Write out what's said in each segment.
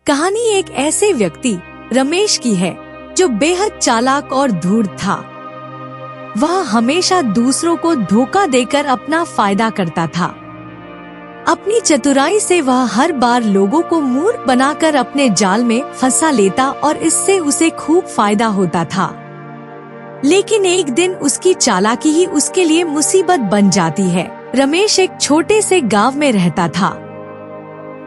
कहानी एक ऐसे व्यक्ति रमेश की है जो बेहद चालाक और धूर्त था। वह हमेशा दूसरों को धोखा देकर अपना फायदा करता था। अपनी चतुराई से वह हर बार लोगों को मूर्ख बनाकर अपने जाल में फंसा लेता और इससे उसे खूब फायदा होता था। लेकिन एक दिन उसकी चालाकी ही उसके लिए मुसीबत बन जाती है। रमेश एक छोटे से गांव में रहता था।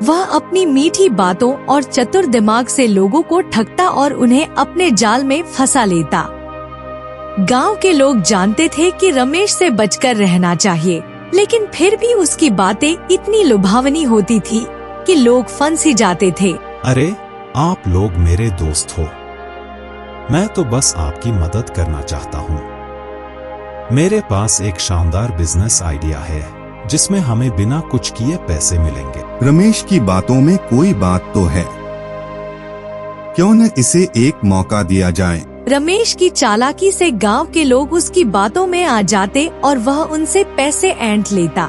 वह अपनी मीठी बातों और चतुर दिमाग से लोगों को ठगता और उन्हें अपने जाल में फंसा लेता। गांव के लोग जानते थे कि रमेश से बचकर रहना चाहिए, लेकिन फिर भी उसकी बातें इतनी लुभावनी होती थी कि लोग फंस ही जाते थे। अरे, आप लोग मेरे दोस्त हो। मैं तो बस आपकी मदद करना चाहता हूँ। मेरे पास एक शानदार बिजनेस आइडिया है जिसमें हमें बिना कुछ किए पैसे मिलेंगे। रमेश की बातों में कोई बात तो है, क्यों न इसे एक मौका दिया जाए। रमेश की चालाकी से गांव के लोग उसकी बातों में आ जाते और वह उनसे पैसे ऐंठ लेता।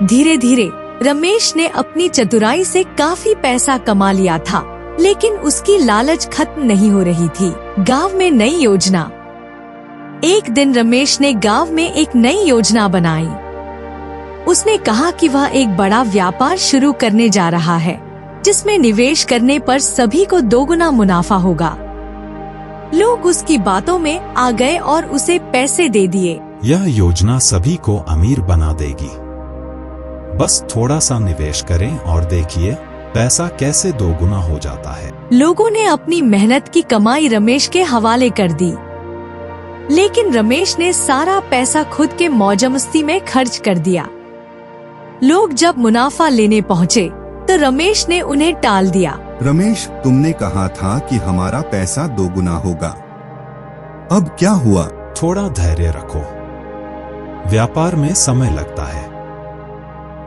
धीरे धीरे रमेश ने अपनी चतुराई से काफी पैसा कमा लिया था, लेकिन उसकी लालच खत्म नहीं हो रही थी। गांव में नई योजना। एक दिन रमेश ने गांव में एक नई योजना बनाई। उसने कहा कि वह एक बड़ा व्यापार शुरू करने जा रहा है, जिसमें निवेश करने पर सभी को दोगुना मुनाफा होगा। लोग उसकी बातों में आ गए और उसे पैसे दे दिए। यह योजना सभी को अमीर बना देगी। बस थोड़ा सा निवेश करें और देखिए पैसा कैसे दोगुना हो जाता है। लोगों ने अपनी मेहनत की कमाई रमेश के हवाले कर दी, लेकिन रमेश ने सारा पैसा खुद के मौज-मस्ती में खर्च कर दिया। लोग जब मुनाफा लेने पहुँचे तो रमेश ने उन्हें टाल दिया। रमेश, तुमने कहा था कि हमारा पैसा दोगुना होगा, अब क्या हुआ? थोड़ा धैर्य रखो, व्यापार में समय लगता है,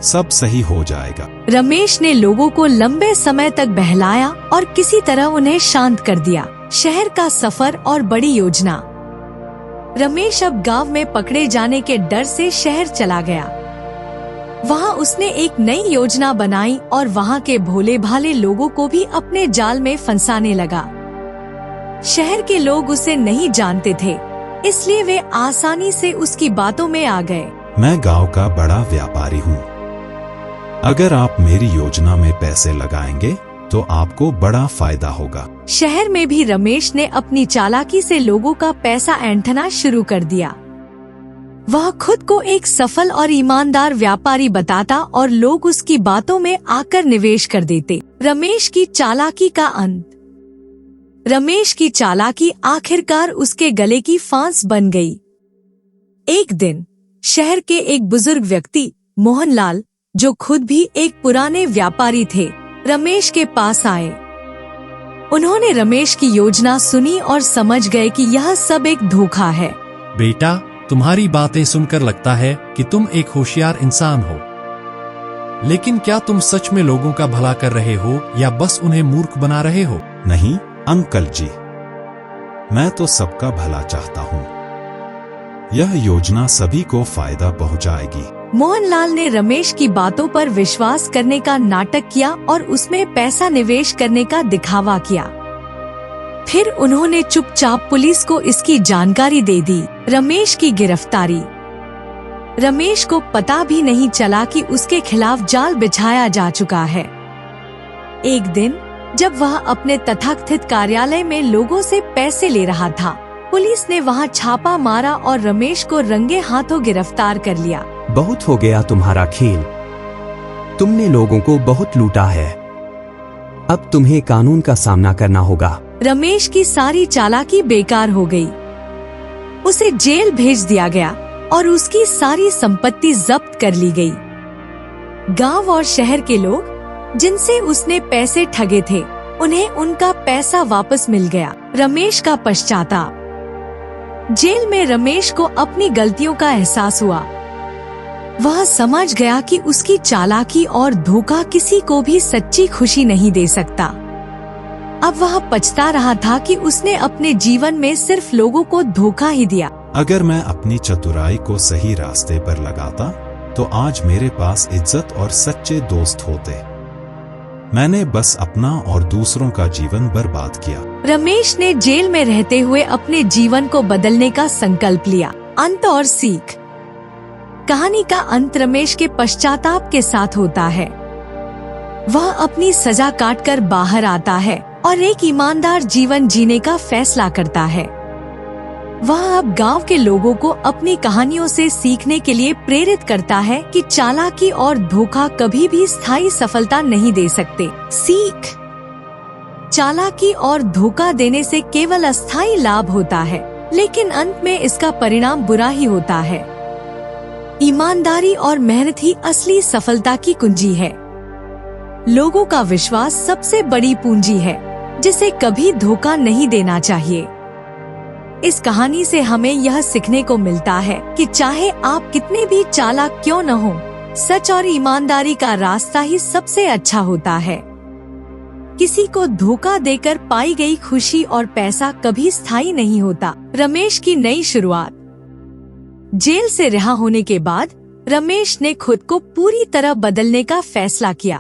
सब सही हो जाएगा। रमेश ने लोगों को लंबे समय तक बहलाया और किसी तरह उन्हें शांत कर दिया। शहर का सफर और बड़ी योजना। रमेश अब गांव में पकड़े जाने के डर से शहर चला गया। वहाँ उसने एक नई योजना बनाई और वहाँ के भोले भाले लोगों को भी अपने जाल में फंसाने लगा। शहर के लोग उसे नहीं जानते थे, इसलिए वे आसानी से उसकी बातों में आ गए। मैं गांव का बड़ा व्यापारी हूँ। अगर आप मेरी योजना में पैसे लगाएंगे तो आपको बड़ा फायदा होगा। शहर में भी रमेश ने अपनी चालाकी से लोगों का पैसा ऐंठना शुरू कर दिया। वह खुद को एक सफल और ईमानदार व्यापारी बताता और लोग उसकी बातों में आकर निवेश कर देते। रमेश की चालाकी का अंत। रमेश की चालाकी आखिरकार उसके गले की फांस बन गई। एक दिन शहर के एक बुजुर्ग व्यक्ति मोहनलाल, जो खुद भी एक पुराने व्यापारी थे, रमेश के पास आए। उन्होंने रमेश की योजना सुनी और समझ गए कि यह सब एक धोखा है। बेटा, तुम्हारी बातें सुनकर लगता है कि तुम एक होशियार इंसान हो, लेकिन क्या तुम सच में लोगों का भला कर रहे हो या बस उन्हें मूर्ख बना रहे हो? नहीं अंकल जी, मैं तो सबका भला चाहता हूँ। यह योजना सभी को फायदा पहुँचाएगी। मोहनलाल ने रमेश की बातों पर विश्वास करने का नाटक किया और उसमें पैसा निवेश करने का दिखावा किया। फिर उन्होंने चुपचाप पुलिस को इसकी जानकारी दे दी। रमेश की गिरफ्तारी। रमेश को पता भी नहीं चला कि उसके खिलाफ जाल बिछाया जा चुका है। एक दिन जब वह अपने तथाकथित कार्यालय में लोगों से पैसे ले रहा था, पुलिस ने वहां छापा मारा और रमेश को रंगे हाथों गिरफ्तार कर लिया। बहुत हो गया तुम्हारा खेल। तुमने लोगों को बहुत लूटा है। अब तुम्हें कानून का सामना करना होगा। रमेश की सारी चालाकी बेकार हो गई। उसे जेल भेज दिया गया और उसकी सारी संपत्ति जब्त कर ली गई। गांव और शहर के लोग जिनसे उसने पैसे ठगे थे, उन्हें उनका पैसा वापस मिल गया। रमेश का पश्चाताप। जेल में रमेश को अपनी गलतियों का एहसास हुआ। वह समझ गया कि उसकी चालाकी और धोखा किसी को भी सच्ची खुशी नहीं दे सकता। अब वह पछता रहा था कि उसने अपने जीवन में सिर्फ लोगों को धोखा ही दिया। अगर मैं अपनी चतुराई को सही रास्ते पर लगाता तो आज मेरे पास इज्जत और सच्चे दोस्त होते। मैंने बस अपना और दूसरों का जीवन बर्बाद किया। रमेश ने जेल में रहते हुए अपने जीवन को बदलने का संकल्प लिया। अंत और सीख। कहानी का अंत रमेश के पश्चाताप के साथ होता है। वह अपनी सजा काटकर बाहर आता है और एक ईमानदार जीवन जीने का फैसला करता है। वह अब गांव के लोगों को अपनी कहानियों से सीखने के लिए प्रेरित करता है कि चालाकी और धोखा कभी भी स्थायी सफलता नहीं दे सकते। सीख। चालाकी और धोखा देने से केवल अस्थायी लाभ होता है, लेकिन अंत में इसका परिणाम बुरा ही होता है। ईमानदारी और मेहनत ही असली सफलता की कुंजी है। लोगों का विश्वास सबसे बड़ी पूंजी है, जिसे कभी धोखा नहीं देना चाहिए। इस कहानी से हमें यह सीखने को मिलता है कि चाहे आप कितने भी चालाक क्यों न हो, सच और ईमानदारी का रास्ता ही सबसे अच्छा होता है। किसी को धोखा देकर पाई गई खुशी और पैसा कभी स्थायी नहीं होता। रमेश की नई शुरुआत। जेल से रिहा होने के बाद रमेश ने खुद को पूरी तरह बदलने का फैसला किया।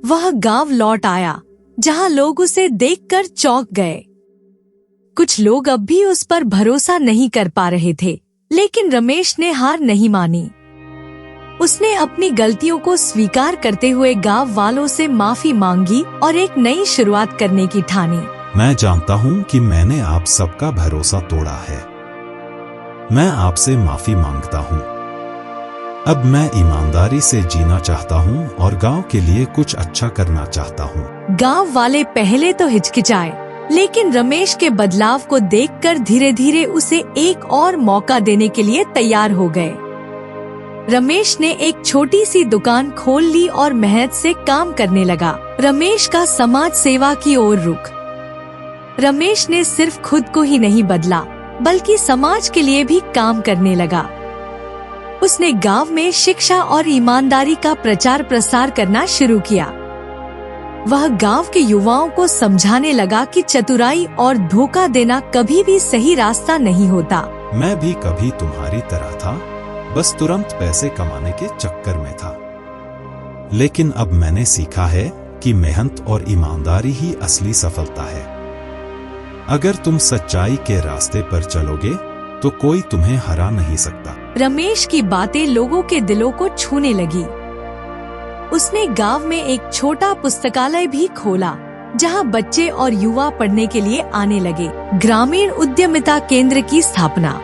वह गांव लौट आया, जहां लोग उसे देखकर चौंक गए। कुछ लोग अब भी उस पर भरोसा नहीं कर पा रहे थे, लेकिन रमेश ने हार नहीं मानी। उसने अपनी गलतियों को स्वीकार करते हुए गांव वालों से माफी मांगी और एक नई शुरुआत करने की ठानी। मैं जानता हूँ कि मैंने आप सबका भरोसा तोड़ा है। मैं आपसे माफी मांगता हूँ। अब मैं ईमानदारी से जीना चाहता हूँ और गांव के लिए कुछ अच्छा करना चाहता हूँ। गांव वाले पहले तो हिचकिचाए, लेकिन रमेश के बदलाव को देखकर धीरे धीरे उसे एक और मौका देने के लिए तैयार हो गए। रमेश ने एक छोटी सी दुकान खोल ली और मेहनत से काम करने लगा। रमेश का समाज सेवा की ओर रुख। रमेश ने सिर्फ खुद को ही नहीं बदला, बल्कि समाज के लिए भी काम करने लगा। उसने गांव में शिक्षा और ईमानदारी का प्रचार प्रसार करना शुरू किया। वह गांव के युवाओं को समझाने लगा कि चतुराई और धोखा देना कभी भी सही रास्ता नहीं होता। मैं भी कभी तुम्हारी तरह था, बस तुरंत पैसे कमाने के चक्कर में था। लेकिन अब मैंने सीखा है कि मेहनत और ईमानदारी ही असली सफलता है। अगर तुम सच्चाई के रास्ते पर चलोगे तो कोई तुम्हें हरा नहीं सकता। रमेश की बातें लोगों के दिलों को छूने लगी। उसने गांव में एक छोटा पुस्तकालय भी खोला, जहां बच्चे और युवा पढ़ने के लिए आने लगे। ग्रामीण उद्यमिता केंद्र की स्थापना।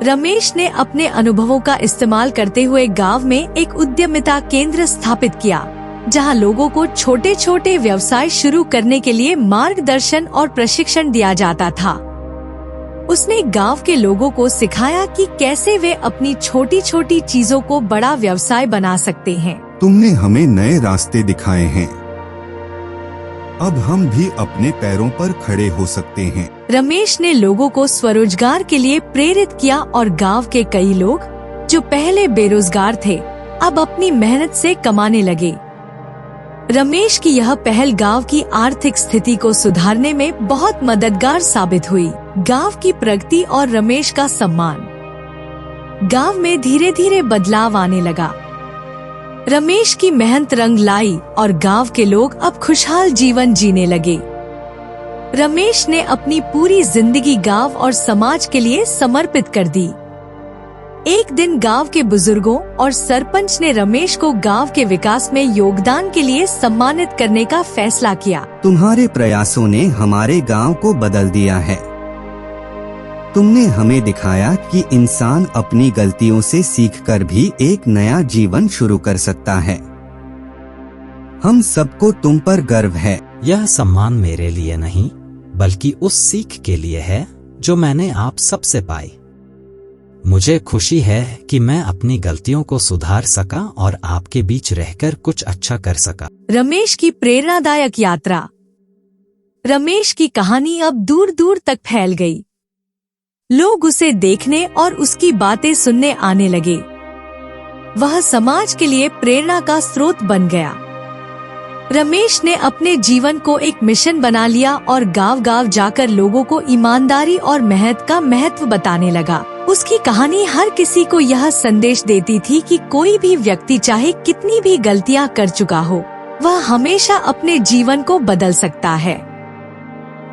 रमेश ने अपने अनुभवों का इस्तेमाल करते हुए गांव में एक उद्यमिता केंद्र स्थापित किया, जहां लोगों को छोटे छोटे व्यवसाय शुरू करने के लिए मार्गदर्शन और प्रशिक्षण दिया जाता था। उसने गांव के लोगों को सिखाया कि कैसे वे अपनी छोटी छोटी चीजों को बड़ा व्यवसाय बना सकते हैं। तुमने हमें नए रास्ते दिखाए हैं। अब हम भी अपने पैरों पर खड़े हो सकते हैं। रमेश ने लोगों को स्वरोजगार के लिए प्रेरित किया और गांव के कई लोग जो पहले बेरोजगार थे, अब अपनी मेहनत से कमाने लगे। रमेश की यह पहल गांव की आर्थिक स्थिति को सुधारने में बहुत मददगार साबित हुई। गांव की प्रगति और रमेश का सम्मान। गांव में धीरे धीरे बदलाव आने लगा। रमेश की मेहनत रंग लाई और गांव के लोग अब खुशहाल जीवन जीने लगे। रमेश ने अपनी पूरी जिंदगी गांव और समाज के लिए समर्पित कर दी। एक दिन गांव के बुजुर्गों और सरपंच ने रमेश को गांव के विकास में योगदान के लिए सम्मानित करने का फैसला किया। तुम्हारे प्रयासों ने हमारे गांव को बदल दिया है। तुमने हमें दिखाया कि इंसान अपनी गलतियों से सीखकर भी एक नया जीवन शुरू कर सकता है। हम सबको तुम पर गर्व है। यह सम्मान मेरे लिए नहीं, बल्कि उस सीख के लिए है जो मैंने आप सबसे पाई। मुझे खुशी है कि मैं अपनी गलतियों को सुधार सका और आपके बीच रहकर कुछ अच्छा कर सका। रमेश की प्रेरणादायक यात्रा। रमेश की कहानी अब दूर दूर तक फैल गई। लोग उसे देखने और उसकी बातें सुनने आने लगे। वह समाज के लिए प्रेरणा का स्रोत बन गया। रमेश ने अपने जीवन को एक मिशन बना लिया और गांव-गांव जाकर लोगों को ईमानदारी और मेहनत का महत्व बताने लगा। उसकी कहानी हर किसी को यह संदेश देती थी कि कोई भी व्यक्ति चाहे कितनी भी गलतियां कर चुका हो, वह हमेशा अपने जीवन को बदल सकता है।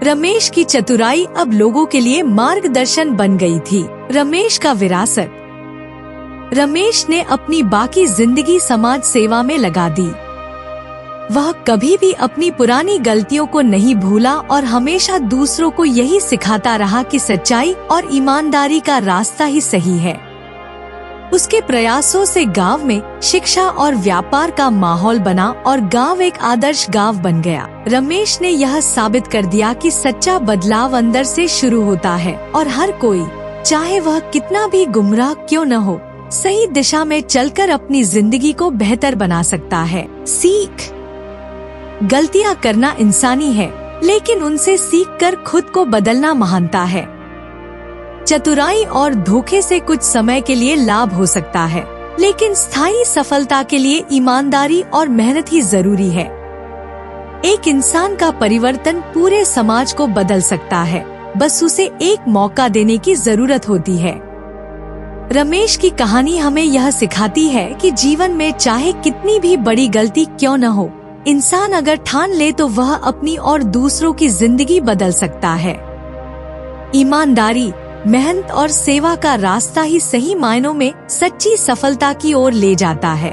रमेश की चतुराई अब लोगों के लिए मार्गदर्शन बन गई थी। रमेश का विरासत। रमेश ने अपनी बाकी जिंदगी समाज सेवा में लगा दी। वह कभी भी अपनी पुरानी गलतियों को नहीं भूला और हमेशा दूसरों को यही सिखाता रहा कि सच्चाई और ईमानदारी का रास्ता ही सही है। उसके प्रयासों से गांव में शिक्षा और व्यापार का माहौल बना और गांव एक आदर्श गांव बन गया। रमेश ने यह साबित कर दिया कि सच्चा बदलाव अंदर से शुरू होता है और हर कोई, चाहे वह कितना भी गुमराह क्यों न हो, सही दिशा में चलकर अपनी जिंदगी को बेहतर बना सकता है। सीख। गलतियां करना इंसानी है, लेकिन उनसे सीखकर खुद को बदलना महानता है। चतुराई और धोखे से कुछ समय के लिए लाभ हो सकता है, लेकिन स्थायी सफलता के लिए ईमानदारी और मेहनत ही जरूरी है। एक इंसान का परिवर्तन पूरे समाज को बदल सकता है, बस उसे एक मौका देने की जरूरत होती है। रमेश की कहानी हमें यह सिखाती है कि जीवन में चाहे कितनी भी बड़ी गलती क्यों न हो, इंसान अगर ठान ले तो वह अपनी और दूसरों की जिंदगी बदल सकता है। ईमानदारी, मेहनत और सेवा का रास्ता ही सही मायनों में सच्ची सफलता की ओर ले जाता है।